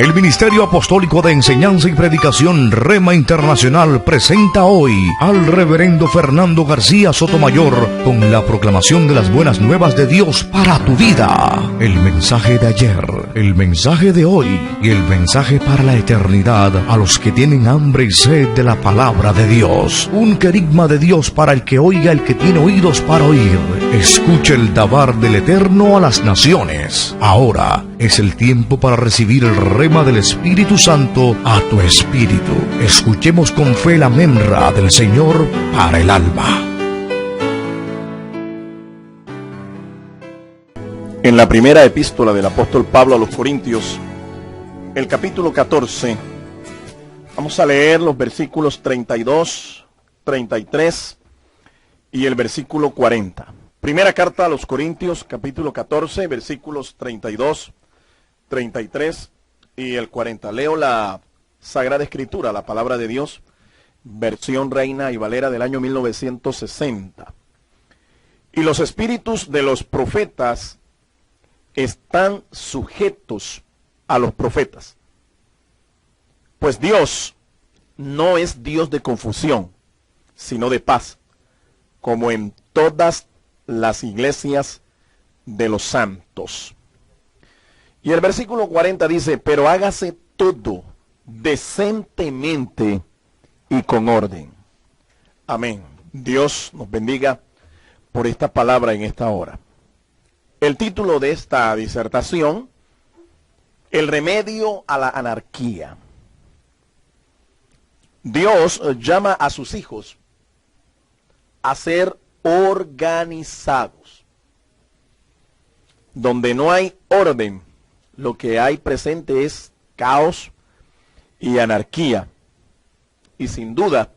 El Ministerio Apostólico de Enseñanza y Predicación Rema Internacional presenta hoy al Reverendo Fernando García Sotomayor con la proclamación de las buenas nuevas de Dios para tu vida. El mensaje de ayer, el mensaje de hoy y el mensaje para la eternidad a los que tienen hambre y sed de la palabra de Dios. Un querigma de Dios para el que oiga, el que tiene oídos para oír. Escuche el dabar del Eterno a las naciones. Ahora es el tiempo para recibir el rema del Espíritu Santo a tu espíritu. Escuchemos con fe la memra del Señor para el alma. En la primera epístola del apóstol Pablo a los Corintios, el capítulo 14, vamos a leer los versículos 32, 33 y el versículo 40. Primera carta a los Corintios, capítulo 14, versículos 32, 33 y el 40. Leo la Sagrada Escritura, la palabra de Dios, versión Reina y Valera del año 1960. Y los espíritus de los profetas están sujetos a los profetas, pues Dios no es Dios de confusión, sino de paz, como en todas las iglesias de los santos. Y el versículo 40 dice: pero hágase todo decentemente y con orden. Amén. Dios nos bendiga por esta palabra en esta hora. El título de esta disertación: el remedio a la anarquía. Dios llama a sus hijos a ser organizados. Donde no hay orden, lo que hay presente es caos y anarquía. Y sin duda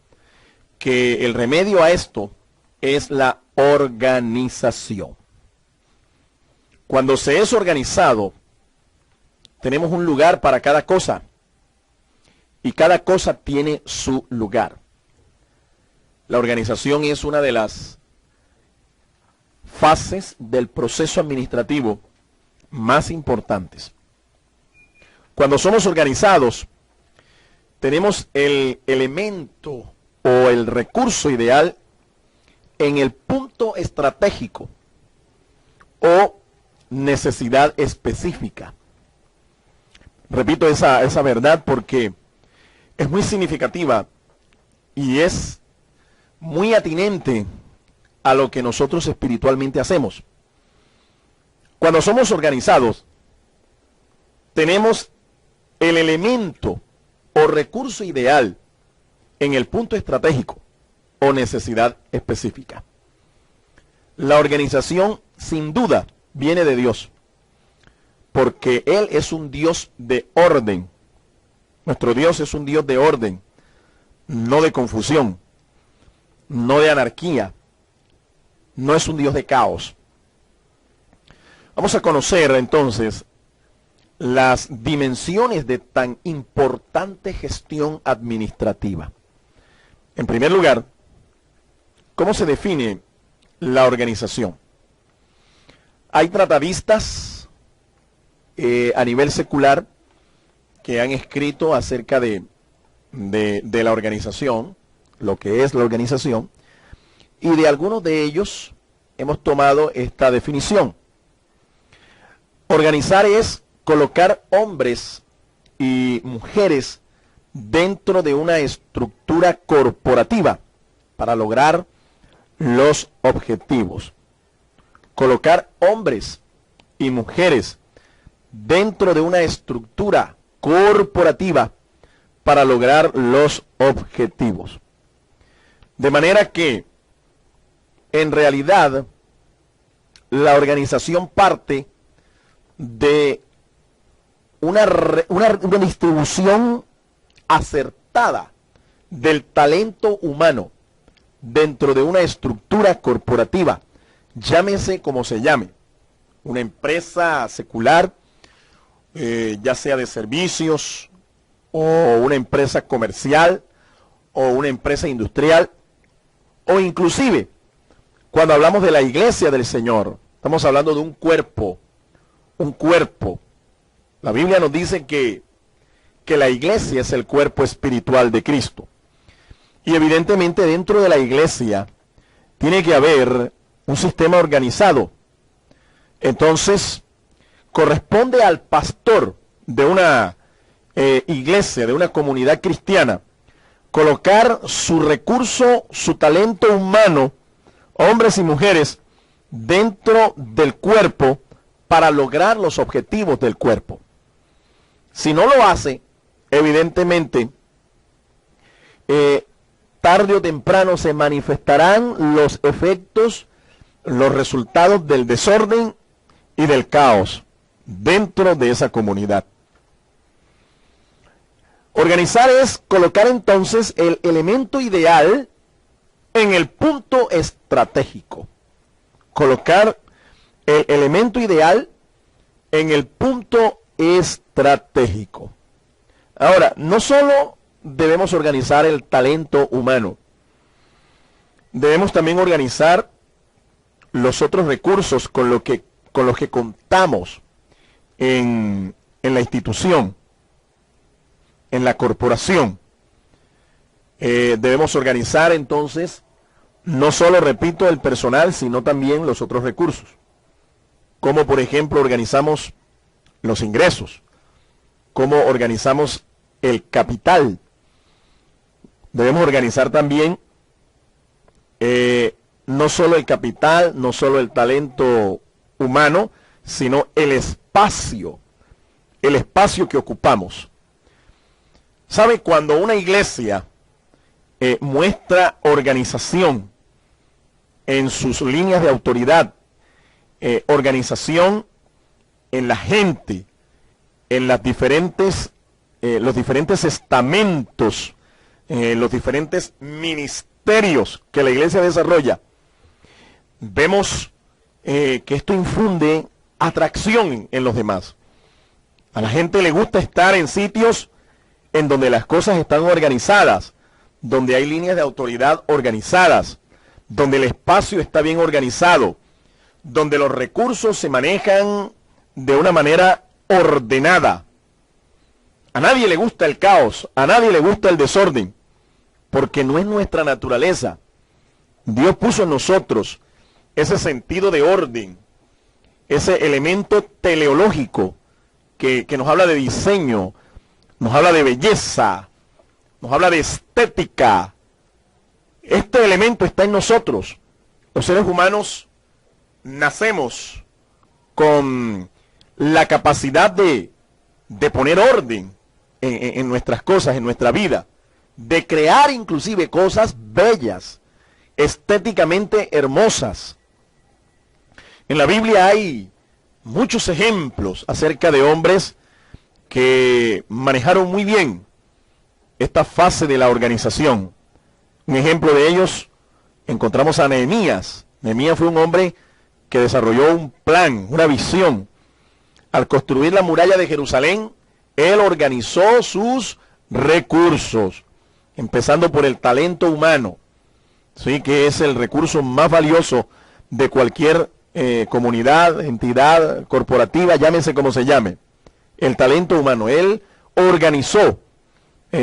que el remedio a esto es la organización. Cuando se es organizado, tenemos un lugar para cada cosa. Y cada cosa tiene su lugar. La organización es una de las fases del proceso administrativo más importantes. Cuando somos organizados, tenemos el elemento o el recurso ideal en el punto estratégico o necesidad específica. Repito esa verdad porque es muy significativa y es muy atinente a lo que nosotros espiritualmente hacemos. Cuando somos organizados, tenemos el elemento o recurso ideal en el punto estratégico o necesidad específica. La organización, sin duda, viene de Dios, porque Él es un Dios de orden. Nuestro Dios es un Dios de orden, no de confusión, no de anarquía, no es un Dios de caos. Vamos a conocer entonces las dimensiones de tan importante gestión administrativa. En primer lugar, ¿cómo se define la organización? Hay tratadistas a nivel secular que han escrito acerca de la organización, lo que es la organización, y de algunos de ellos hemos tomado esta definición. Organizar es colocar hombres y mujeres dentro de una estructura corporativa para lograr los objetivos. Colocar hombres y mujeres dentro de una estructura corporativa para lograr los objetivos. De manera que, en realidad, la organización parte de una distribución acertada del talento humano dentro de una estructura corporativa, llámese como se llame, una empresa secular, ya sea de servicios, o una empresa comercial, o una empresa industrial, o inclusive, cuando hablamos de la iglesia del Señor, estamos hablando de un cuerpo. La Biblia nos dice que que la iglesia es el cuerpo espiritual de Cristo. Y evidentemente dentro de la iglesia tiene que haber un sistema organizado. Entonces, corresponde al pastor de una iglesia, de una comunidad cristiana, colocar su recurso, su talento humano, hombres y mujeres, dentro del cuerpo para lograr los objetivos del cuerpo. Si no lo hace, evidentemente, tarde o temprano se manifestarán los efectos, los resultados del desorden y del caos dentro de esa comunidad. Organizar es colocar entonces el elemento ideal en el punto estratégico. Colocar el elemento ideal en el punto estratégico. Ahora, no solo debemos organizar el talento humano, debemos también organizar los otros recursos con los que contamos en la institución, en la corporación. Debemos organizar entonces no solo, repito, el personal, sino también los otros recursos. Como por ejemplo organizamos los ingresos, cómo organizamos el capital. Debemos organizar también no solo el capital, no solo el talento humano, sino el espacio que ocupamos. ¿Sabe? Cuando una iglesia muestra organización en sus líneas de autoridad, organización en la gente, en las los diferentes estamentos, los diferentes ministerios que la iglesia desarrolla, vemos que esto infunde atracción en los demás. A la gente le gusta estar en sitios en donde las cosas están organizadas, donde hay líneas de autoridad organizadas, donde el espacio está bien organizado, donde los recursos se manejan de una manera ordenada. A nadie le gusta el caos, a nadie le gusta el desorden, porque no es nuestra naturaleza. Dios puso en nosotros ese sentido de orden, ese elemento teleológico que nos habla de diseño, nos habla de belleza, nos habla de estética. Este elemento está en nosotros. Los seres humanos nacemos con la capacidad de poner orden en nuestras cosas, en nuestra vida, de crear inclusive cosas bellas, estéticamente hermosas. En la Biblia hay muchos ejemplos acerca de hombres que manejaron muy bien esta fase de la organización. Un ejemplo de ellos encontramos a Nehemías. Nehemías fue un hombre que desarrolló un plan, una visión. Al construir la muralla de Jerusalén, él organizó sus recursos, empezando por el talento humano, ¿sí? Que es el recurso más valioso de cualquier comunidad, entidad corporativa, llámese como se llame. El talento humano. Él organizó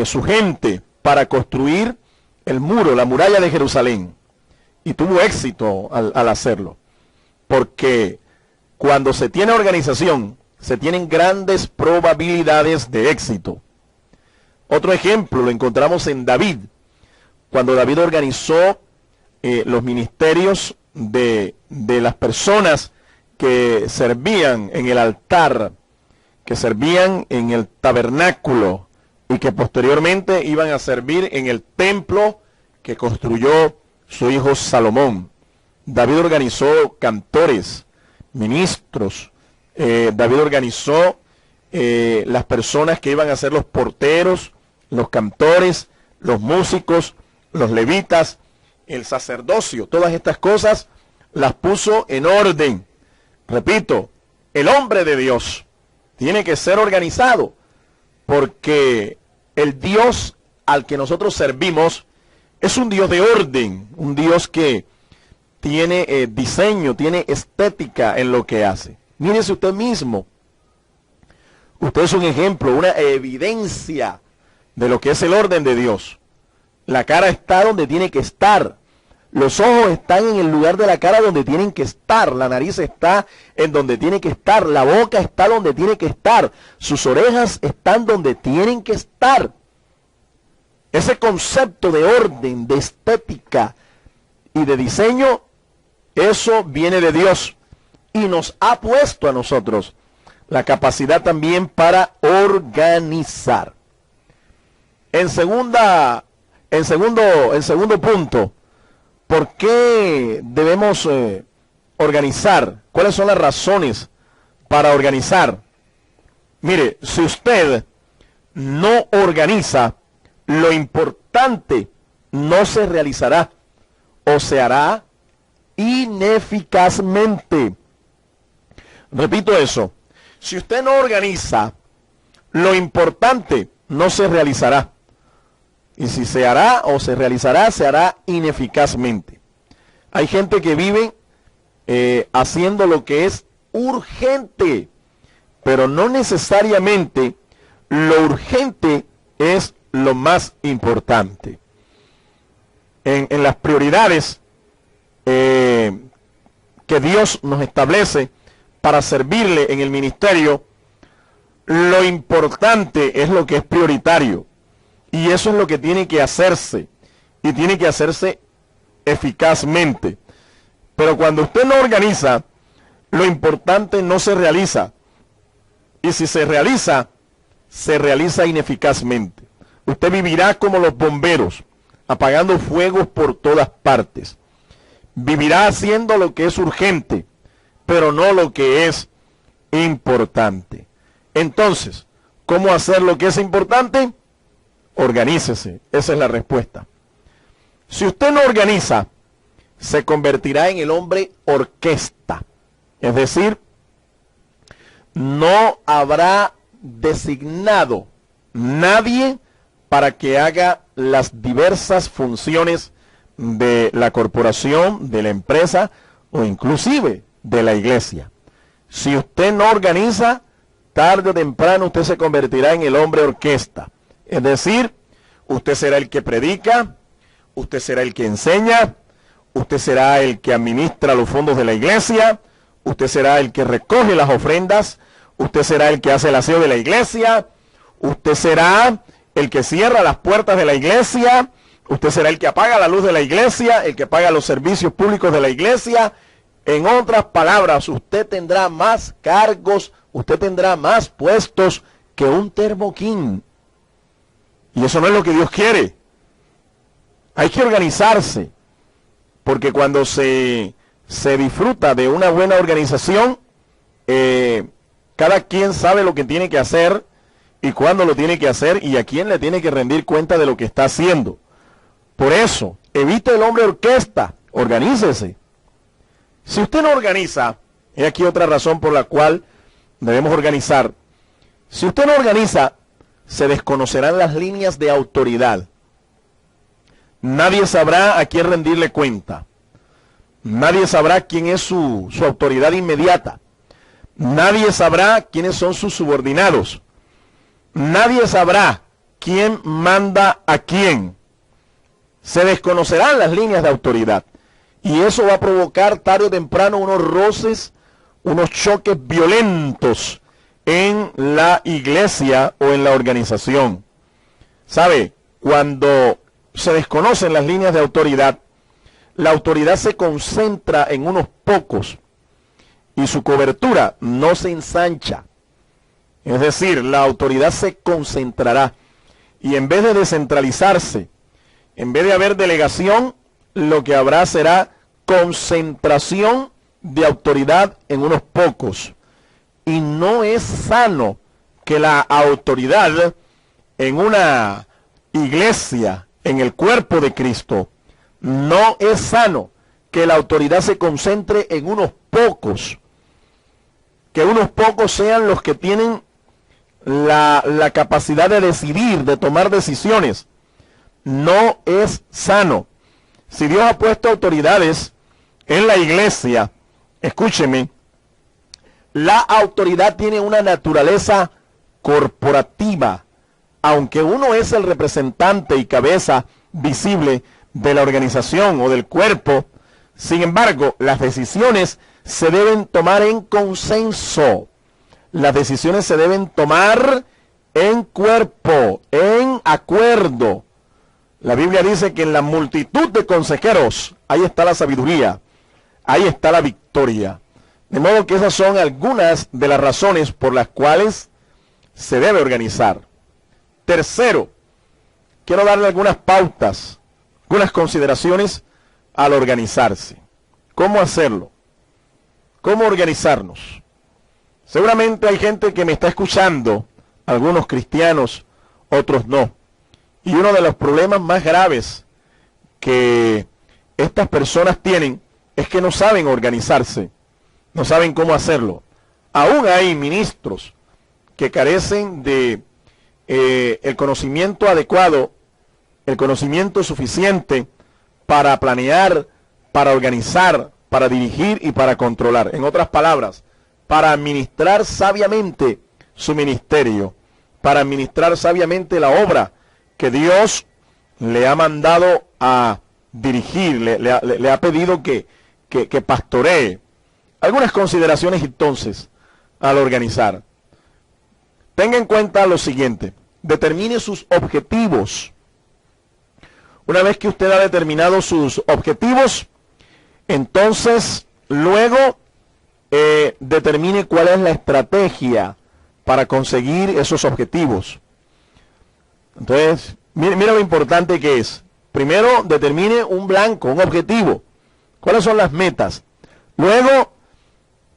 su gente para construir el muro, la muralla de Jerusalén, y tuvo éxito al hacerlo, porque cuando se tiene organización, se tienen grandes probabilidades de éxito. Otro ejemplo lo encontramos en David, cuando David organizó los ministerios de las personas que servían en el altar, que servían en el tabernáculo y que posteriormente iban a servir en el templo que construyó su hijo Salomón. David organizó cantores, ministros. David organizó las personas que iban a ser los porteros, los cantores, los músicos, los levitas, el sacerdocio. Todas estas cosas las puso en orden. Repito, el hombre de Dios tiene que ser organizado, porque el Dios al que nosotros servimos es un Dios de orden, un Dios que tiene diseño, tiene estética en lo que hace. Mírese usted mismo Usted es un ejemplo, una evidencia de lo que es el orden de Dios. La cara está donde tiene que estar. Los ojos están en el lugar de la cara donde tienen que estar. La nariz está en donde tiene que estar. La boca está donde tiene que estar. Sus orejas están donde tienen que estar. Ese concepto de orden, de estética y de diseño, eso viene de Dios. Y nos ha puesto a nosotros la capacidad también para organizar. En segundo punto, ¿por qué debemos organizar? ¿Cuáles son las razones para organizar? Mire, si usted no organiza, lo importante no se realizará o se hará ineficazmente. Repito eso. Si usted no organiza, lo importante no se realizará. Y si se hará o se realizará, se hará ineficazmente. Hay gente que vive haciendo lo que es urgente, pero no necesariamente lo urgente es lo más importante. En las prioridades que Dios nos establece para servirle en el ministerio, lo importante es lo que es prioritario. Y eso es lo que tiene que hacerse. Y tiene que hacerse eficazmente. Pero cuando usted no organiza, lo importante no se realiza. Y si se realiza ineficazmente. Usted vivirá como los bomberos, apagando fuegos por todas partes. Vivirá haciendo lo que es urgente, pero no lo que es importante. Entonces, ¿cómo hacer lo que es importante? Organícese. Esa es la respuesta. Si usted no organiza, se convertirá en el hombre orquesta. Es decir, no habrá designado nadie para que haga las diversas funciones de la corporación, de la empresa o inclusive de la iglesia. Si usted no organiza, tarde o temprano usted se convertirá en el hombre orquesta. Es decir, usted será el que predica, usted será el que enseña, usted será el que administra los fondos de la iglesia, usted será el que recoge las ofrendas, usted será el que hace el aseo de la iglesia, usted será el que cierra las puertas de la iglesia, usted será el que apaga la luz de la iglesia, el que paga los servicios públicos de la iglesia. En otras palabras, usted tendrá más cargos, usted tendrá más puestos que un termoquín. Y eso no es lo que Dios quiere. Hay que organizarse, porque cuando se disfruta de una buena organización, cada quien sabe lo que tiene que hacer y cuándo lo tiene que hacer y a quién le tiene que rendir cuenta de lo que está haciendo. Por eso, evite el hombre orquesta, organícese. Si usted no organiza, hay aquí otra razón por la cual debemos organizar. Si usted no organiza, se desconocerán las líneas de autoridad. Nadie sabrá a quién rendirle cuenta. Nadie sabrá quién es su autoridad inmediata. Nadie sabrá quiénes son sus subordinados. Nadie sabrá quién manda a quién. Se desconocerán las líneas de autoridad. Y eso va a provocar tarde o temprano unos roces, unos choques violentos en la iglesia o en la organización. ¿Sabe? Cuando se desconocen las líneas de autoridad, la autoridad se concentra en unos pocos y su cobertura no se ensancha. Es decir, la autoridad se concentrará y en vez de descentralizarse, en vez de haber delegación, lo que habrá será concentración de autoridad en unos pocos. Y no es sano que la autoridad en una iglesia, en el cuerpo de Cristo, no es sano que la autoridad se concentre en unos pocos. Que unos pocos sean los que tienen la capacidad de decidir, de tomar decisiones. No es sano. Si Dios ha puesto autoridades en la iglesia, escúcheme, la autoridad tiene una naturaleza corporativa. Aunque uno es el representante y cabeza visible de la organización o del cuerpo, sin embargo, las decisiones se deben tomar en consenso. Las decisiones se deben tomar en cuerpo, en acuerdo. La Biblia dice que en la multitud de consejeros, ahí está la sabiduría, ahí está la victoria. De modo que esas son algunas de las razones por las cuales se debe organizar. Tercero, quiero darle algunas pautas, algunas consideraciones al organizarse. ¿Cómo hacerlo? ¿Cómo organizarnos? Seguramente hay gente que me está escuchando, algunos cristianos, otros no. Y uno de los problemas más graves que estas personas tienen es que no saben organizarse, no saben cómo hacerlo. Aún hay ministros que carecen de el conocimiento adecuado, el conocimiento suficiente para planear, para organizar, para dirigir y para controlar. En otras palabras, para administrar sabiamente su ministerio, para administrar sabiamente la obra que Dios le ha mandado a dirigir, le ha pedido que pastoree. Algunas consideraciones entonces al organizar. Tenga en cuenta lo siguiente: determine sus objetivos. Una vez que usted ha determinado sus objetivos, entonces luego determine cuál es la estrategia para conseguir esos objetivos. Entonces, mira lo importante que es. Primero, determine un blanco, un objetivo. ¿Cuáles son las metas? Luego,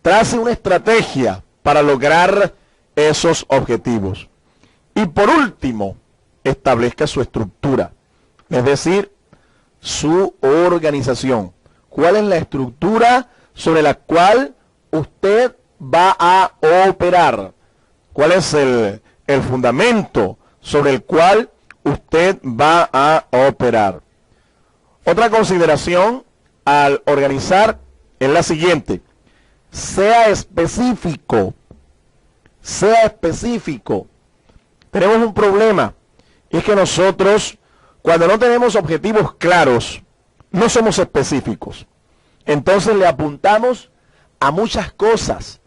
trace una estrategia para lograr esos objetivos. Y por último, establezca su estructura, es decir, su organización. ¿Cuál es la estructura sobre la cual usted va a operar? ¿Cuál es el fundamento sobre el cual usted va a operar? Otra consideración al organizar es la siguiente: sea específico. Sea específico. Tenemos un problema, y es que nosotros, cuando no tenemos objetivos claros, no somos específicos. Entonces le apuntamos a muchas cosas,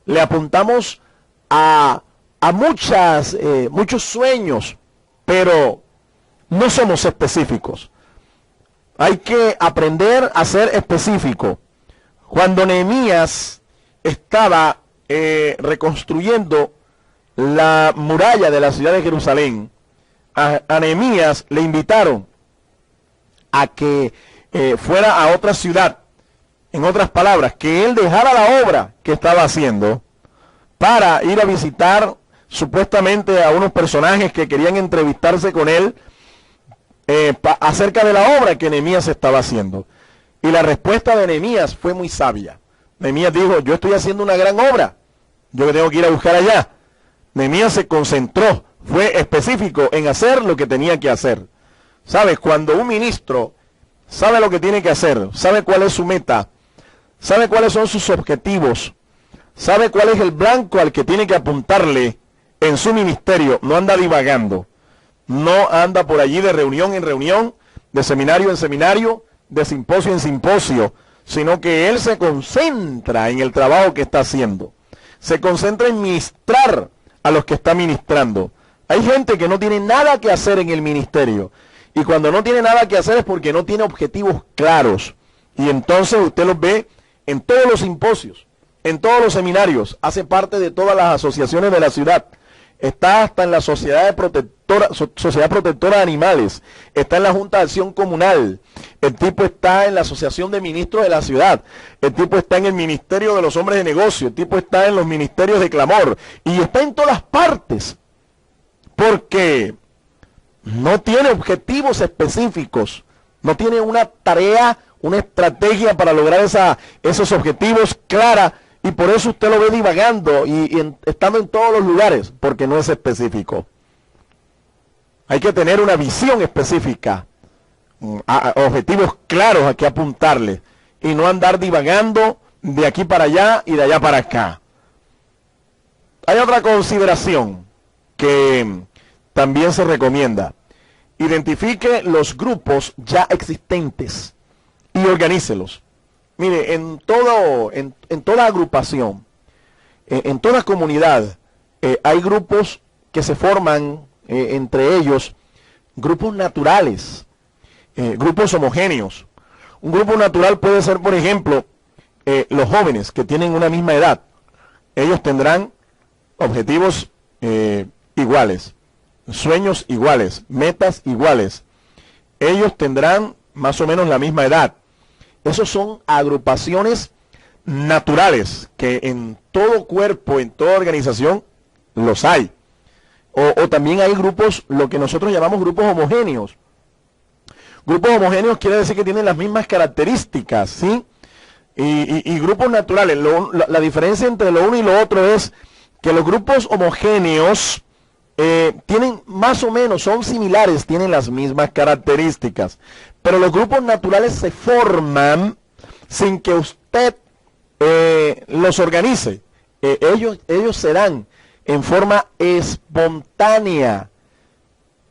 le apuntamos a muchos sueños, pero no somos específicos. Hay que aprender a ser específico. Cuando Nehemías estaba reconstruyendo la muralla de la ciudad de Jerusalén, a Nehemías le invitaron a que fuera a otra ciudad. En otras palabras, que él dejara la obra que estaba haciendo para ir a visitar supuestamente a unos personajes que querían entrevistarse con él acerca de la obra que Nehemías estaba haciendo. Y la respuesta de Nehemías fue muy sabia. Nehemías dijo: yo estoy haciendo una gran obra, yo tengo que ir a buscar allá. Nehemías se concentró, fue específico en hacer lo que tenía que hacer. ¿Sabes? Cuando un ministro sabe lo que tiene que hacer, sabe cuál es su meta, sabe cuáles son sus objetivos, sabe cuál es el blanco al que tiene que apuntarle en su ministerio, no anda divagando, no anda por allí de reunión en reunión, de seminario en seminario, de simposio en simposio, sino que él se concentra en el trabajo que está haciendo, se concentra en ministrar a los que está ministrando. Hay gente que no tiene nada que hacer en el ministerio, y cuando no tiene nada que hacer es porque no tiene objetivos claros, y entonces usted los ve en todos los simposios, en todos los seminarios, hace parte de todas las asociaciones de la ciudad, está hasta en la Sociedad Protectora de Animales, está en la Junta de Acción Comunal, el tipo está en la Asociación de Ministros de la ciudad, el tipo está en el Ministerio de los Hombres de Negocio, el tipo está en los ministerios de clamor, y está en todas partes, porque no tiene objetivos específicos, no tiene una tarea, una estrategia para lograr esos objetivos clara, y por eso usted lo ve divagando y estando en todos los lugares, porque no es específico. Hay que tener una visión específica, objetivos claros a que apuntarle, y no andar divagando de aquí para allá y de allá para acá. Hay otra consideración que también se recomienda. Identifique los grupos ya existentes y organícelos. Mire, en toda agrupación, en toda comunidad, hay grupos que se forman entre ellos, grupos naturales, grupos homogéneos. Un grupo natural puede ser, por ejemplo, los jóvenes que tienen una misma edad. Ellos tendrán objetivos iguales, sueños iguales, metas iguales. Ellos tendrán más o menos la misma edad. Esos son agrupaciones naturales que en todo cuerpo, en toda organización, los hay. O también hay grupos, lo que nosotros llamamos grupos homogéneos. Grupos homogéneos quiere decir que tienen las mismas características, ¿sí? Y grupos naturales. La diferencia entre lo uno y lo otro es que los grupos homogéneos tienen más o menos, son similares, tienen las mismas características. Pero los grupos naturales se forman sin que usted los organice. Ellos se dan en forma espontánea.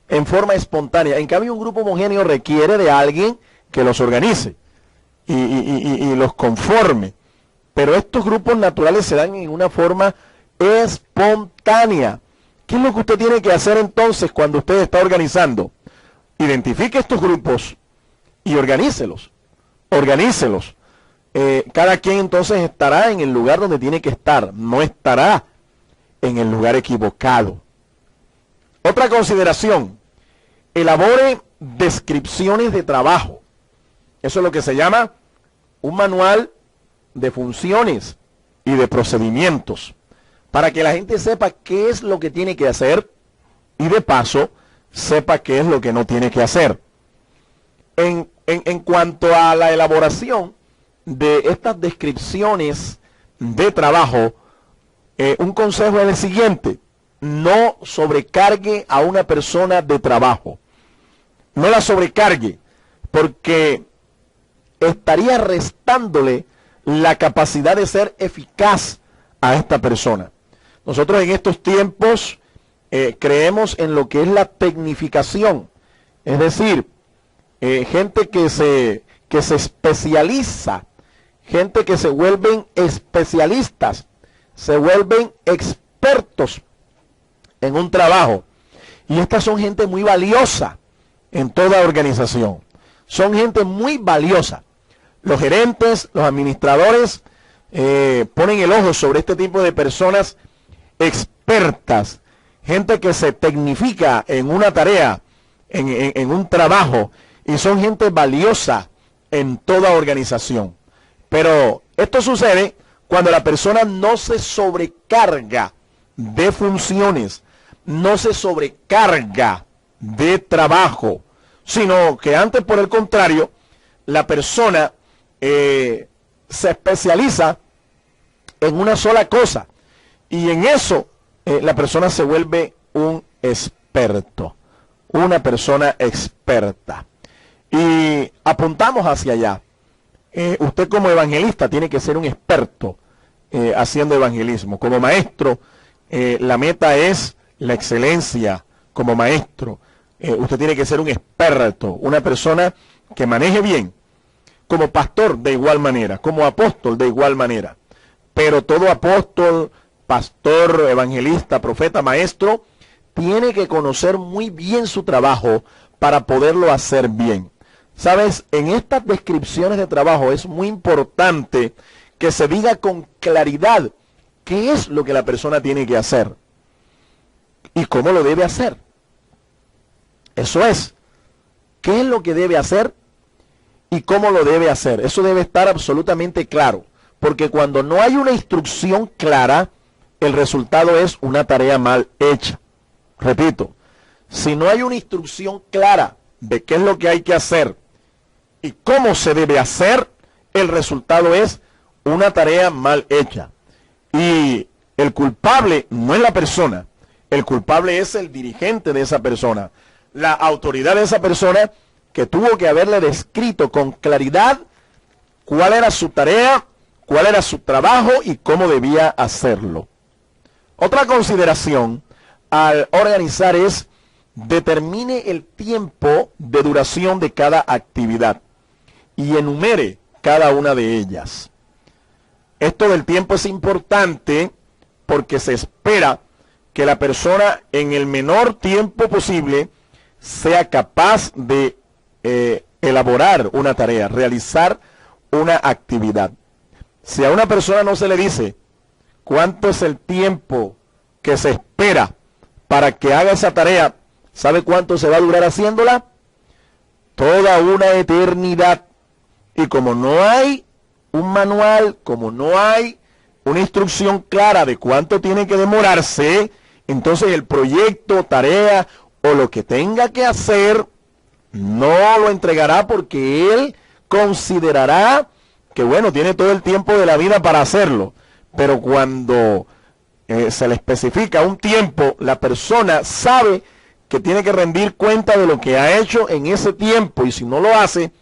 En forma espontánea. En cambio, un grupo homogéneo requiere de alguien que los organice y los conforme. Pero estos grupos naturales se dan en una forma espontánea. ¿Qué es lo que usted tiene que hacer entonces cuando usted está organizando? Identifique estos grupos y organícelos. Organícelos. Cada quien entonces estará en el lugar donde tiene que estar. No estará en el lugar equivocado. Otra consideración. Elabore descripciones de trabajo. Eso es lo que se llama un manual de funciones y de procedimientos, para que la gente sepa qué es lo que tiene que hacer y de paso sepa qué es lo que no tiene que hacer. En cuanto a la elaboración de estas descripciones de trabajo, un consejo es el siguiente: no sobrecargue a una persona de trabajo. No la sobrecargue, porque estaría restándole la capacidad de ser eficaz a esta persona. Nosotros en estos tiempos creemos en lo que es la tecnificación, es decir, gente que se especializa, gente que se vuelven especialistas, se vuelven expertos en un trabajo. Y estas son gente muy valiosa en toda organización. Son gente muy valiosa. Los gerentes, los administradores ponen el ojo sobre este tipo de personas expertas, gente que se tecnifica en una tarea, en un trabajo, y son gente valiosa en toda organización. Pero esto sucede cuando la persona no se sobrecarga de funciones, no se sobrecarga de trabajo, sino que antes, por el contrario, la persona se especializa en una sola cosa, y en eso la persona se vuelve un experto, una persona experta. Y apuntamos hacia allá. Usted como evangelista tiene que ser un experto haciendo evangelismo. Como maestro, la meta es la excelencia como maestro. Usted tiene que ser un experto, una persona que maneje bien. Como pastor, de igual manera. Como apóstol, de igual manera. Pero todo apóstol, pastor, evangelista, profeta, maestro, tiene que conocer muy bien su trabajo para poderlo hacer bien. ¿Sabes? En estas descripciones de trabajo es muy importante que se diga con claridad qué es lo que la persona tiene que hacer y cómo lo debe hacer. Eso es, qué es lo que debe hacer y cómo lo debe hacer. Eso debe estar absolutamente claro, porque cuando no hay una instrucción clara, el resultado es una tarea mal hecha. Repito, si no hay una instrucción clara de qué es lo que hay que hacer y cómo se debe hacer, el resultado es una tarea mal hecha. Y el culpable no es la persona, el culpable es el dirigente de esa persona, la autoridad de esa persona, que tuvo que haberle descrito con claridad cuál era su tarea, cuál era su trabajo y cómo debía hacerlo. Otra consideración: al organizar es: determine el tiempo de duración de cada actividad y enumere cada una de ellas. Esto del tiempo es importante porque se espera que la persona en el menor tiempo posible sea capaz de elaborar una tarea, realizar una actividad. Si a una persona no se le dice cuánto es el tiempo que se espera para que haga esa tarea, ¿sabe cuánto se va a durar haciéndola? Toda una eternidad. Y como no hay un manual, como no hay una instrucción clara de cuánto tiene que demorarse, entonces el proyecto, tarea o lo que tenga que hacer no lo entregará, porque él considerará que, bueno, tiene todo el tiempo de la vida para hacerlo. Pero cuando se le especifica un tiempo, la persona sabe que tiene que rendir cuenta de lo que ha hecho en ese tiempo, y si no lo hace,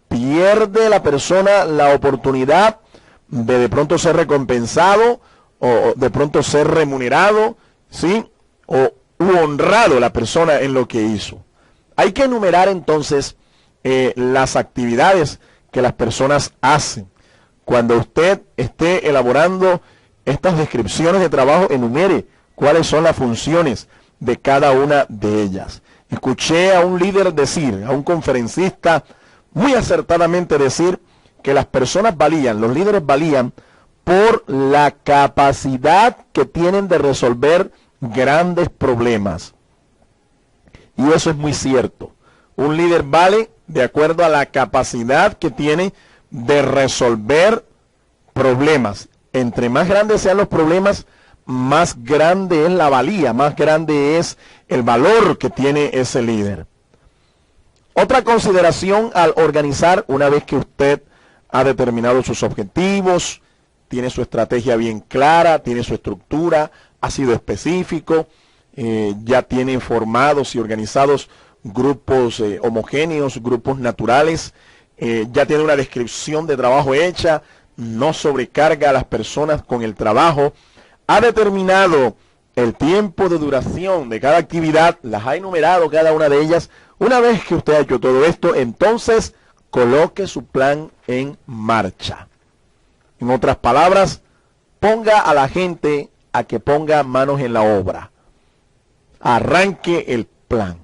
pierde la persona la oportunidad de pronto ser recompensado, o de pronto ser remunerado, ¿sí? O honrado la persona en lo que hizo. Hay que enumerar entonces las actividades que las personas hacen. Cuando usted esté elaborando estas descripciones de trabajo, enumere cuáles son las funciones de cada una de ellas. Escuché a un líder decir, a un conferencista, muy acertadamente decir que las personas valían, los líderes valían por la capacidad que tienen de resolver grandes problemas. Y eso es muy cierto. Un líder vale de acuerdo a la capacidad que tiene de resolver problemas. Entre más grandes sean los problemas, más grande es la valía, más grande es el valor que tiene ese líder. Otra consideración al organizar, una vez que usted ha determinado sus objetivos, tiene su estrategia bien clara, tiene su estructura, ha sido específico, ya tiene formados y organizados grupos homogéneos, grupos naturales, ya tiene una descripción de trabajo hecha, no sobrecarga a las personas con el trabajo, ha determinado el tiempo de duración de cada actividad, las ha enumerado cada una de ellas. Una vez que usted ha hecho todo esto, entonces coloque su plan en marcha. En otras palabras, ponga a la gente a que ponga manos en la obra. Arranque el plan.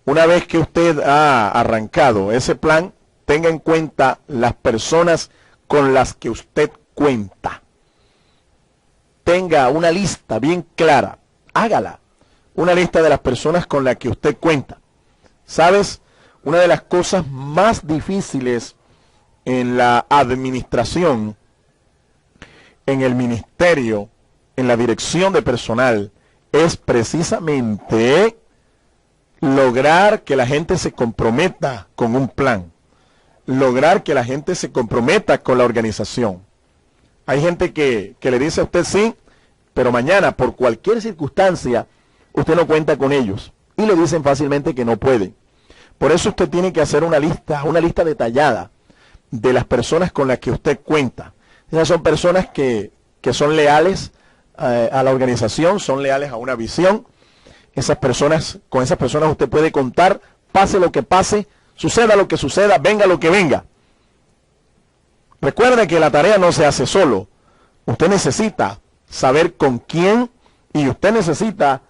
Una vez que usted ha arrancado ese plan, tenga en cuenta las personas con las que usted cuenta. Tenga una lista bien clara, hágala, una lista de las personas con las que usted cuenta. ¿Sabes? Una de las cosas más difíciles en la administración, en el ministerio, en la dirección de personal, es precisamente lograr que la gente se comprometa con un plan, lograr que la gente se comprometa con la organización. Hay gente que le dice a usted sí, pero mañana por cualquier circunstancia usted no cuenta con ellos y le dicen fácilmente que no pueden. Por eso usted tiene que hacer una lista detallada de las personas con las que usted cuenta. Esas son personas que son leales a la organización, son leales a una visión. Con esas personas usted puede contar, pase lo que pase, suceda lo que suceda, venga lo que venga. Recuerde que la tarea no se hace solo. Usted necesita saber con quién, y usted necesita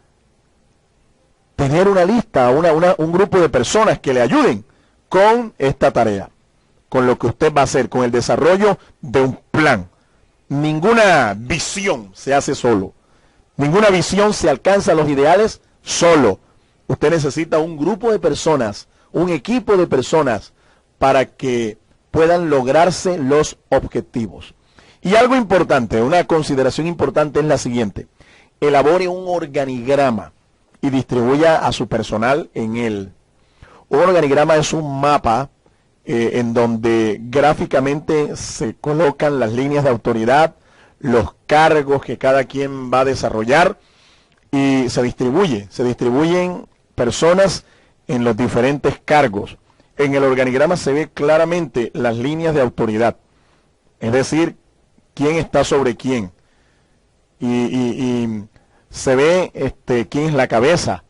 tener una lista, un grupo de personas que le ayuden con esta tarea, con lo que usted va a hacer, con el desarrollo de un plan. Ninguna visión se hace solo. Ninguna visión se alcanza los ideales solo. Usted necesita un grupo de personas, un equipo de personas para que puedan lograrse los objetivos. Y algo importante, una consideración importante es la siguiente: elabore un organigrama y distribuya a su personal en él. Un organigrama es un mapa en donde gráficamente se colocan las líneas de autoridad, los cargos que cada quien va a desarrollar, y se distribuyen personas en los diferentes cargos. En el organigrama se ve claramente las líneas de autoridad, es decir, quién está sobre quién. Y se ve quién es la cabeza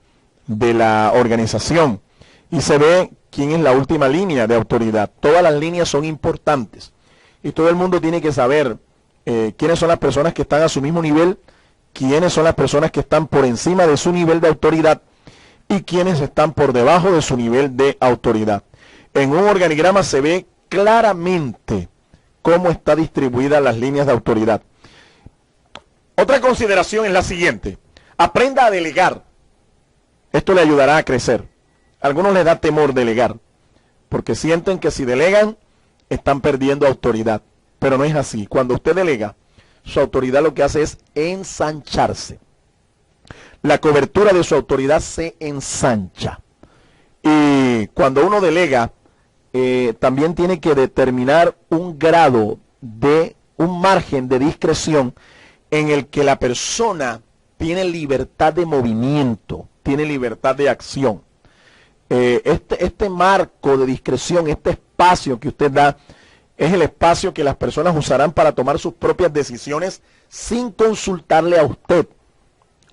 de la organización y se ve quién es la última línea de autoridad. Todas las líneas son importantes y todo el mundo tiene que saber quiénes son las personas que están a su mismo nivel, quiénes son las personas que están por encima de su nivel de autoridad y quiénes están por debajo de su nivel de autoridad. En un organigrama se ve claramente cómo está distribuida las líneas de autoridad. Otra consideración es la siguiente: aprenda a delegar. Esto le ayudará a crecer. A algunos les da temor delegar, porque sienten que si delegan, están perdiendo autoridad. Pero no es así. Cuando usted delega, su autoridad lo que hace es ensancharse. La cobertura de su autoridad se ensancha. Y cuando uno delega, también tiene que determinar un grado de, un margen de discreción en el que la persona tiene libertad de movimiento, tiene libertad de acción. Este marco de discreción, este espacio que usted da, es el espacio que las personas usarán para tomar sus propias decisiones sin consultarle a usted.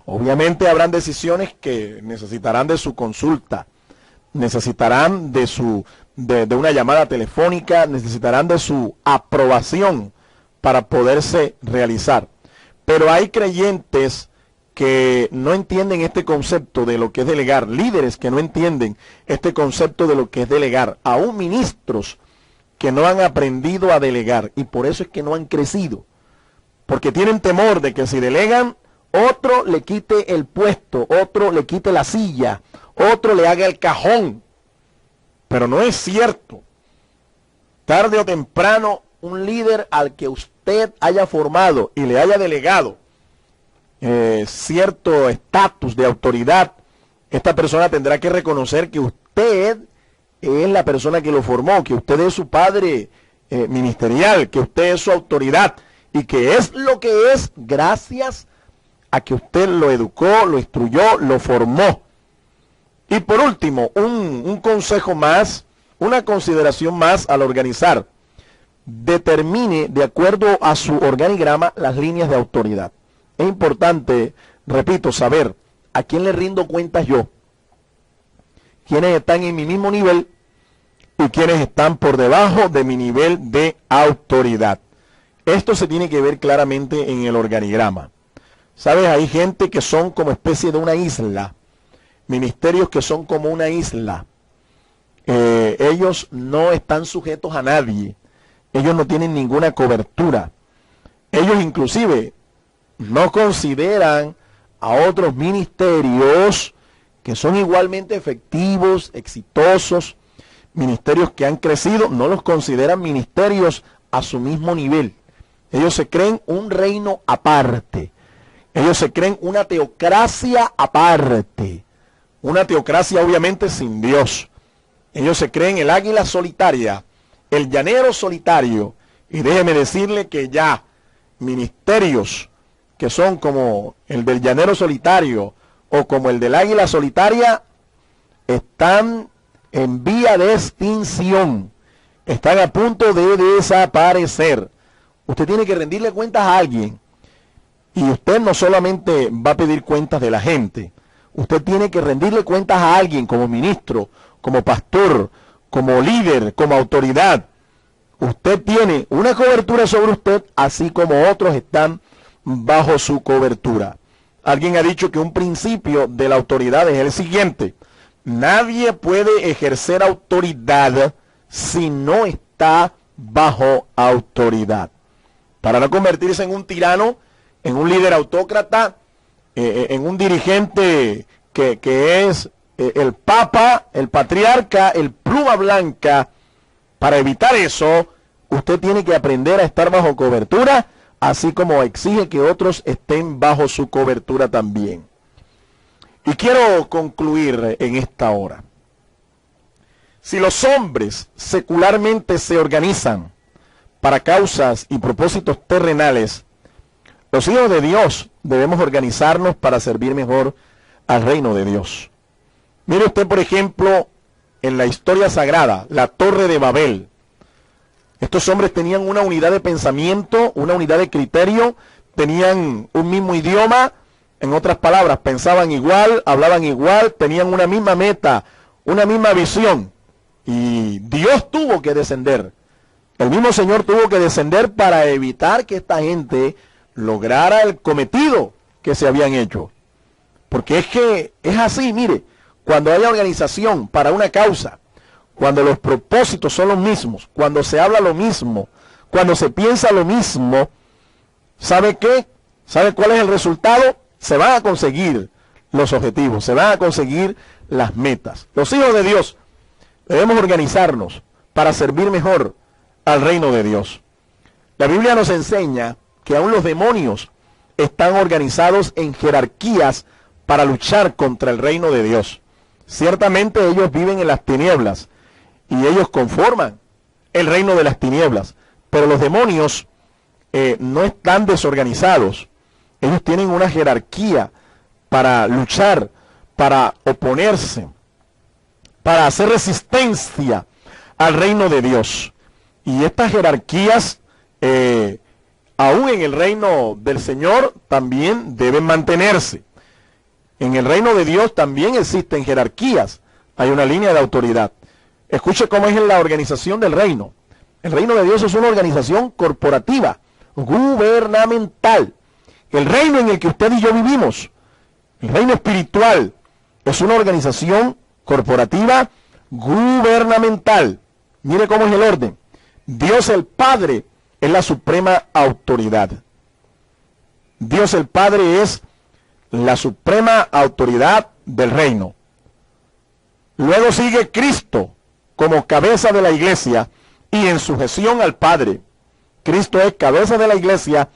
Obviamente habrán decisiones que necesitarán de su consulta, necesitarán de una llamada telefónica, necesitarán de su aprobación para poderse realizar. Pero hay creyentes que no entienden este concepto de lo que es delegar, líderes que no entienden este concepto de lo que es delegar, aún ministros que no han aprendido a delegar, y por eso es que no han crecido, porque tienen temor de que si delegan, otro le quite el puesto, otro le quite la silla, otro le haga el cajón. Pero no es cierto. Tarde o temprano, un líder al que usted haya formado y le haya delegado cierto estatus de autoridad, esta persona tendrá que reconocer que usted es la persona que lo formó, que usted es su padre ministerial, que usted es su autoridad y que es lo que es gracias a que usted lo educó, lo instruyó, lo formó. Y por último, un consejo más, una consideración más al organizar: determine de acuerdo a su organigrama las líneas de autoridad. Es importante, repito, saber a quién le rindo cuentas yo, quiénes están en mi mismo nivel y quiénes están por debajo de mi nivel de autoridad. Esto se tiene que ver claramente en el organigrama. ¿Sabes? Hay gente que son como especie de una isla, ministerios que son como una isla. Ellos no están sujetos a nadie, ellos no tienen ninguna cobertura. Ellos inclusive no consideran a otros ministerios que son igualmente efectivos, exitosos, ministerios que han crecido, no los consideran ministerios a su mismo nivel. Ellos se creen un reino aparte. Ellos se creen una teocracia aparte. Una teocracia obviamente sin Dios. Ellos se creen el águila solitaria, el llanero solitario. Y déjeme decirle que ya ministerios que son como el del llanero solitario o como el del águila solitaria están en vía de extinción. Están a punto de desaparecer. Usted tiene que rendirle cuentas a alguien. Y usted no solamente va a pedir cuentas de la gente, usted tiene que rendirle cuentas a alguien como ministro, como pastor, como líder, como autoridad. Usted tiene una cobertura sobre usted, así como otros están bajo su cobertura. Alguien ha dicho que un principio de la autoridad es el siguiente: nadie puede ejercer autoridad si no está bajo autoridad. Para no convertirse en un tirano, en un líder autócrata, en un dirigente que es el papa, el patriarca, el pluma blanca. Para evitar eso, usted tiene que aprender a estar bajo cobertura, así como exige que otros estén bajo su cobertura también. Y quiero concluir en esta hora. Si los hombres secularmente se organizan para causas y propósitos terrenales, los hijos de Dios debemos organizarnos para servir mejor al reino de Dios. Mire usted, por ejemplo, en la historia sagrada, la Torre de Babel. Estos hombres tenían una unidad de pensamiento, una unidad de criterio, tenían un mismo idioma, En otras palabras, pensaban igual, hablaban igual, tenían una misma meta, una misma visión. Y Dios tuvo que descender. El mismo Señor tuvo que descender para evitar que esta gente lograra el cometido que se habían hecho. Porque es que es así, mire, cuando hay organización para una causa, cuando los propósitos son los mismos, cuando se habla lo mismo, cuando se piensa lo mismo, ¿sabe qué? ¿Sabe cuál es el resultado? Se van a conseguir los objetivos, se van a conseguir las metas. Los hijos de Dios debemos organizarnos para servir mejor al reino de Dios. La Biblia nos enseña que aún los demonios están organizados en jerarquías para luchar contra el reino de Dios. Ciertamente ellos viven en las tinieblas y ellos conforman el reino de las tinieblas, pero los demonios no están desorganizados. Ellos tienen una jerarquía para luchar, para oponerse, para hacer resistencia al reino de Dios. Y estas jerarquías, aún en el reino del Señor, también deben mantenerse. En el reino de Dios también existen jerarquías. Hay una línea de autoridad. Escuche cómo es la organización del reino. El reino de Dios es una organización corporativa, gubernamental. El reino en el que usted y yo vivimos, el reino espiritual, es una organización corporativa gubernamental. Mire cómo es el orden. Dios el Padre es la suprema autoridad. Dios el Padre es la suprema autoridad del reino. Luego sigue Cristo como cabeza de la iglesia y en sujeción al Padre. Cristo es cabeza de la iglesia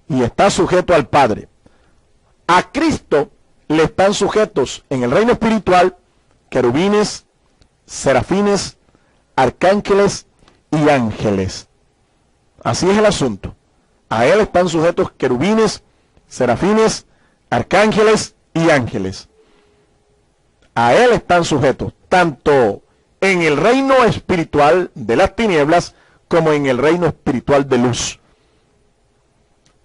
y está sujeto al Padre. A Cristo le están sujetos en el reino espiritual querubines, serafines, arcángeles y ángeles. Así es el asunto. A él están sujetos querubines, serafines, arcángeles y ángeles. A él están sujetos tanto en el reino espiritual de las tinieblas como en el reino espiritual de luz.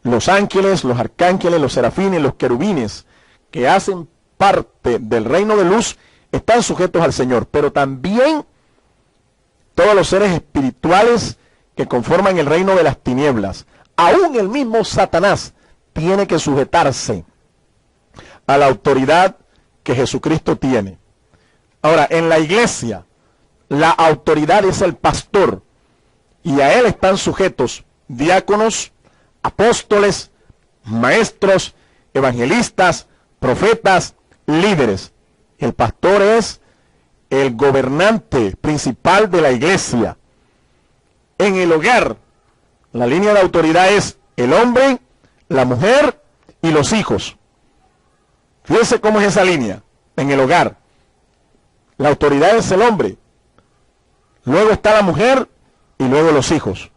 Los ángeles, los arcángeles, los serafines, los querubines que hacen parte del reino de luz están sujetos al Señor, pero también todos los seres espirituales que conforman el reino de las tinieblas. Aún el mismo Satanás tiene que sujetarse a la autoridad que Jesucristo tiene. Ahora, en la iglesia, la autoridad es el pastor y a él están sujetos diáconos, apóstoles, maestros, evangelistas, profetas, líderes. El pastor es el gobernante principal de la iglesia. En el hogar, la línea de autoridad es el hombre, la mujer y los hijos. Fíjense cómo es esa línea. En el hogar, la autoridad es el hombre, luego está la mujer y luego los hijos.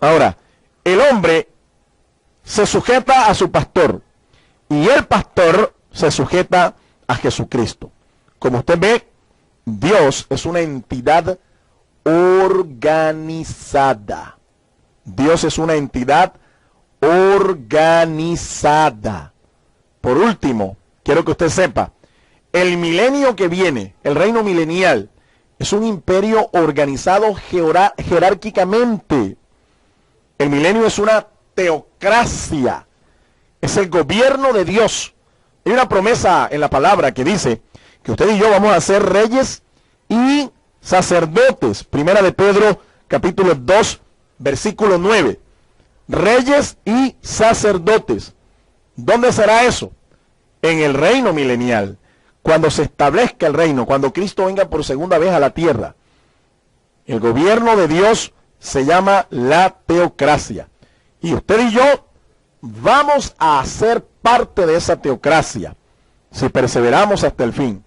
Ahora, el hombre se sujeta a su pastor y el pastor se sujeta a Jesucristo. Como usted ve, Dios es una entidad organizada. Dios es una entidad organizada. Por último, quiero que usted sepa, el milenio que viene, el reino milenial, es un imperio organizado jerárquicamente. El milenio es una teocracia, es el gobierno de Dios. Hay una promesa en la palabra que dice que usted y yo vamos a ser reyes y sacerdotes. Primera de Pedro, capítulo 2, versículo 9. Reyes y sacerdotes. ¿Dónde será eso? En el reino milenial. Cuando se establezca el reino, cuando Cristo venga por segunda vez a la tierra. El gobierno de Dios se llama la teocracia. Y usted y yo vamos a ser parte de esa teocracia si perseveramos hasta el fin,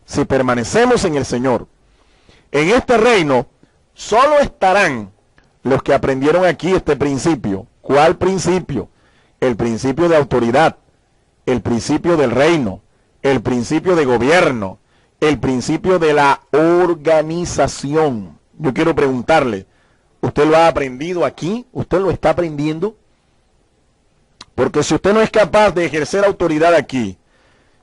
si permanecemos en el Señor. En este reino solo estarán los que aprendieron aquí este principio. ¿Cuál principio? El principio de autoridad, el principio del reino, el principio de gobierno, el principio de la organización. Yo quiero preguntarle, ¿usted lo ha aprendido aquí? ¿Usted lo está aprendiendo? Porque si usted no es capaz de ejercer autoridad aquí,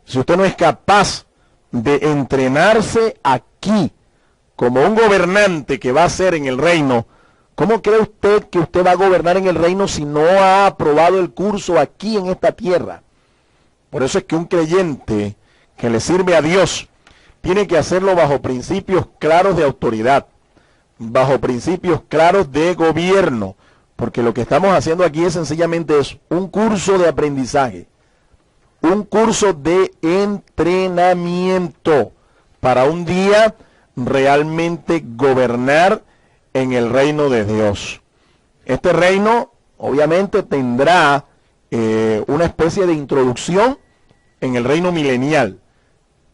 si usted no es capaz de entrenarse aquí como un gobernante que va a ser en el reino, ¿cómo cree usted que usted va a gobernar en el reino si no ha aprobado el curso aquí en esta tierra? Por eso es que un creyente que le sirve a Dios tiene que hacerlo bajo principios claros de autoridad, bajo principios claros de gobierno, porque lo que estamos haciendo aquí es sencillamente un curso de aprendizaje, un curso de entrenamiento para un día realmente gobernar en el reino de Dios. Este reino obviamente tendrá una especie de introducción en el reino milenial,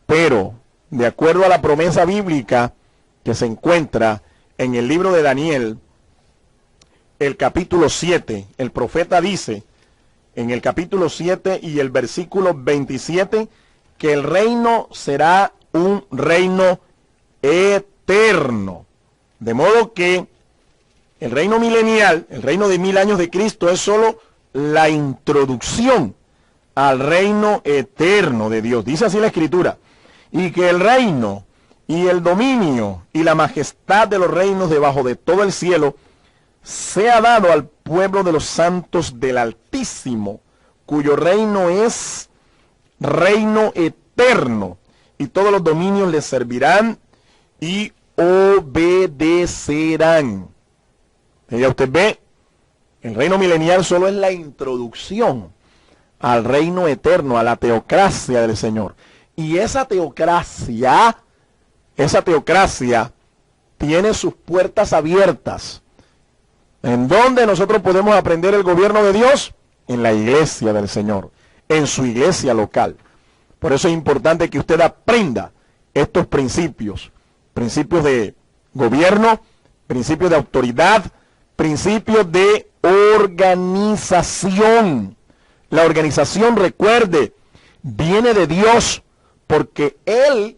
pero de acuerdo a la promesa bíblica que se encuentra en el libro de Daniel, el capítulo 7, el profeta dice en el capítulo 7 y el versículo 27 que el reino será un reino eterno. De modo que el reino milenial, el reino de 1000 años de Cristo, es solo la introducción al reino eterno de Dios. Dice así la Escritura. Y que el reino y el dominio y la majestad de los reinos debajo de todo el cielo sea dado al pueblo de los santos del Altísimo, cuyo reino es reino eterno, y todos los dominios le servirán y obedecerán. Ya usted ve, el reino milenial solo es la introducción al reino eterno, a la teocracia del Señor. Y esa teocracia tiene sus puertas abiertas. ¿En dónde nosotros podemos aprender el gobierno de Dios? En la iglesia del Señor, en su iglesia local. Por eso es importante que usted aprenda estos principios, principios de gobierno, principios de autoridad, principios de organización. La organización, recuerde, viene de Dios, porque Él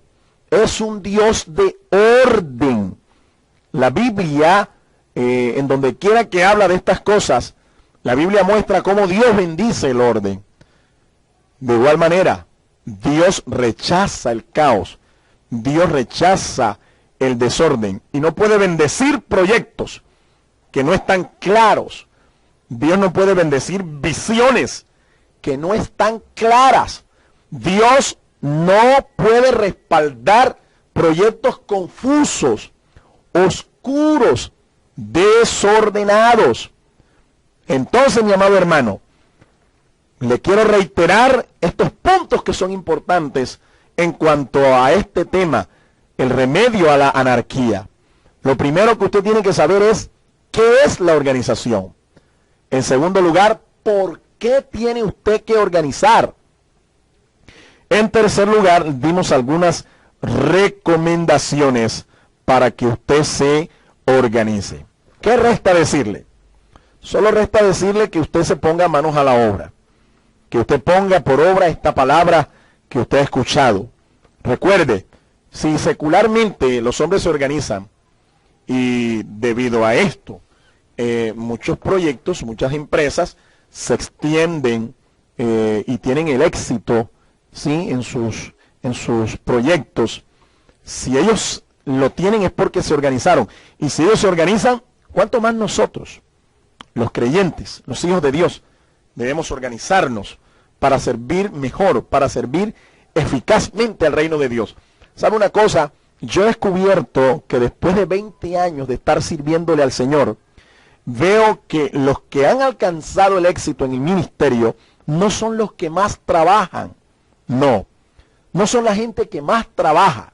es un Dios de orden. La Biblia, en donde quiera que habla de estas cosas, la Biblia muestra cómo Dios bendice el orden. De igual manera, Dios rechaza el caos, Dios rechaza el desorden y no puede bendecir proyectos que no están claros. Dios no puede bendecir visiones que no están claras. Dios no puede respaldar proyectos confusos, oscuros, desordenados. Entonces, mi amado hermano, le quiero reiterar estos puntos que son importantes en cuanto a este tema, el remedio a la anarquía. Lo primero que usted tiene que saber es qué es la organización. En segundo lugar, ¿por qué tiene usted que organizar? En tercer lugar, dimos algunas recomendaciones para que usted se organice. ¿Qué resta decirle? Solo resta decirle que usted se ponga manos a la obra, que usted ponga por obra esta palabra que usted ha escuchado. Recuerde, si secularmente los hombres se organizan y debido a esto, muchos proyectos, muchas empresas se extienden y tienen el éxito, ¿sí?, en sus proyectos. Si ellos lo tienen es porque se organizaron. Y si ellos se organizan, ¿cuánto más nosotros, los creyentes, los hijos de Dios, debemos organizarnos para servir mejor, para servir eficazmente al reino de Dios? ¿Sabe una cosa? Yo he descubierto que después de 20 años de estar sirviéndole al Señor, veo que los que han alcanzado el éxito en el ministerio no son los que más trabajan. No son la gente que más trabaja.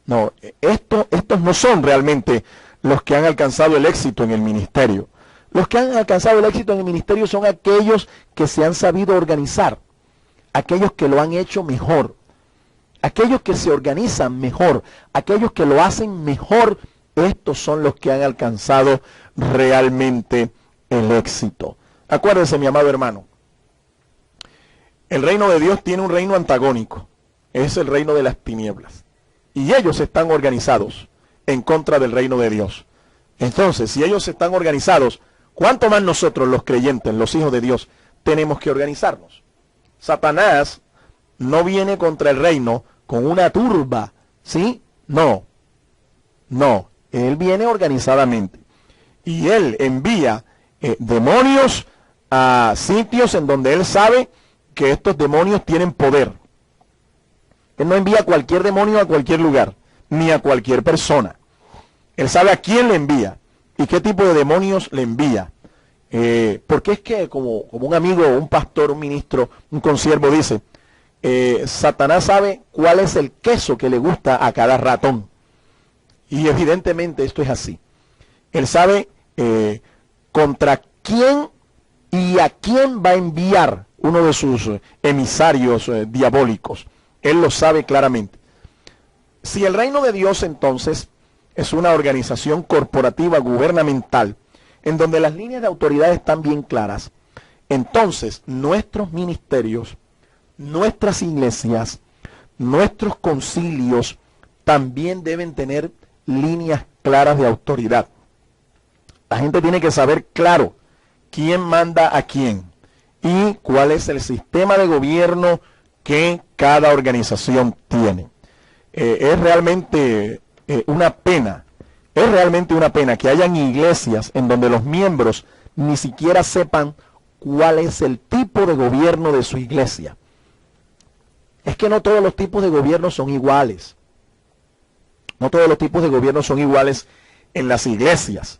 No, estos no son realmente los que han alcanzado el éxito en el ministerio. Los que han alcanzado el éxito en el ministerio son aquellos que se han sabido organizar, aquellos que lo han hecho mejor, aquellos que se organizan mejor, aquellos que lo hacen mejor. Estos son los que han alcanzado realmente el éxito. Acuérdense, mi amado hermano, el reino de Dios tiene un reino antagónico, es el reino de las tinieblas. Y ellos están organizados en contra del reino de Dios. Entonces, si ellos están organizados, ¿cuánto más nosotros, los creyentes, los hijos de Dios, tenemos que organizarnos. Satanás no viene contra el reino con una turba, ¿sí? No, él viene organizadamente. Y él envía demonios a sitios en donde él sabe que estos demonios tienen poder. Él no envía a cualquier demonio a cualquier lugar, ni a cualquier persona. Él sabe a quién le envía y qué tipo de demonios le envía. Porque es que, como un amigo, un pastor, un ministro, un consiervo dice, Satanás sabe cuál es el queso que le gusta a cada ratón. Y evidentemente esto es así. Él sabe contra quién y a quién va a enviar uno de sus emisarios diabólicos. Él lo sabe claramente. Si el reino de Dios entonces es una organización corporativa gubernamental en donde las líneas de autoridad están bien claras, entonces nuestros ministerios, nuestras iglesias, nuestros concilios también deben tener líneas claras de autoridad. La gente tiene que saber claro quién manda a quién y cuál es el sistema de gobierno que cada organización tiene. Es realmente una pena que hayan iglesias en donde los miembros ni siquiera sepan cuál es el tipo de gobierno de su iglesia. Es que no todos los tipos de gobierno son iguales. No todos los tipos de gobierno son iguales en las iglesias.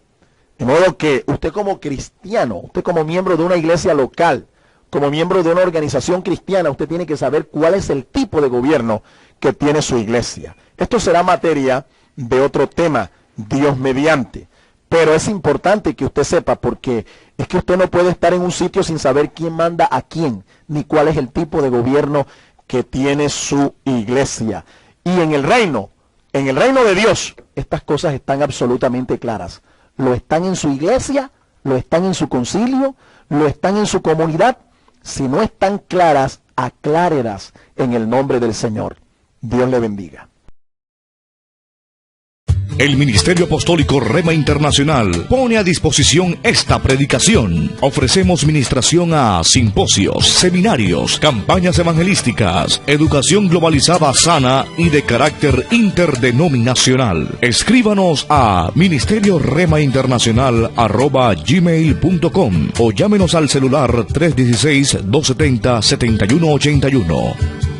De modo que usted como cristiano, usted como miembro de una iglesia local, como miembro de una organización cristiana, usted tiene que saber cuál es el tipo de gobierno que tiene su iglesia. Esto será materia de otro tema, Dios mediante. Pero es importante que usted sepa, porque es que usted no puede estar en un sitio sin saber quién manda a quién, ni cuál es el tipo de gobierno que tiene su iglesia. Y en el reino de Dios, estas cosas están absolutamente claras. Lo están en su iglesia, lo están en su concilio, lo están en su comunidad. Si no están claras, aclárelas en el nombre del Señor. Dios le bendiga. El Ministerio Apostólico Rema Internacional pone a disposición esta predicación. Ofrecemos ministración a simposios, seminarios, campañas evangelísticas, educación globalizada sana y de carácter interdenominacional. Escríbanos a ministerio-rema-internacional@gmail.com o llámenos al celular 316-270-7181.